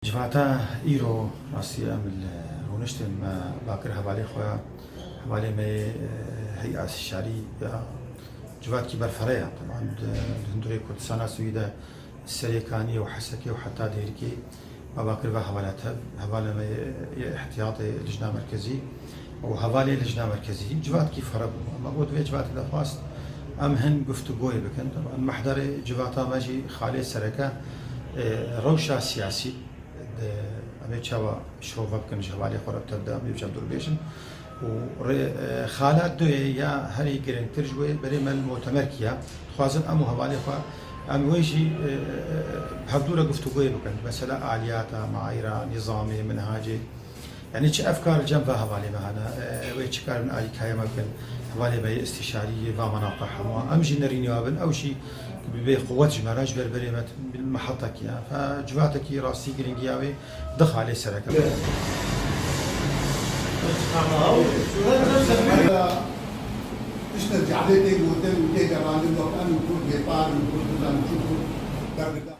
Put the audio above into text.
جماعتا إيرو راسية من رونشتن ما باكر حوالي خويا حوالي ما هيئة الشعري جوات كبر فريا طبعا هندوري كردستان سويدا السريكانية وحسكي وحتى ديركي ما باكر بها حوالاتها حوالي ما احتياطي لجنة مركزي وحوالي لجنة مركزي جوات كيف هربوا أما بود في جوات إذا خواست أم هن گفتگوی بکن طبعا محضر جواتا ماجي خالي سركة روشة سياسي أمي شوا شوفا بكن جوالي خرب تبدا بيجاب دور بيشن وخالات دوي يا هري جرين ترجوي بريم المؤتمر كيا خوازن أمو هوالي خوا أم ويجي بحضور گفتگوی بكن مثلا آلياتا معايير نظامي منهاجي يعني شي أفكار جنبها هوالي معنا ويش كار من آلي كايا ممكن هوالي بي استشارية ومناطق حموا أمجي نريني وابن أو شيء بقوة جمراج بربريمت بالمحطة كيا فجواتك راسي جرينجياوي دخل عليه سرقة. تشتغل عليه تيجي وتيجي جمال الوقت أنا بقول بيطار بقول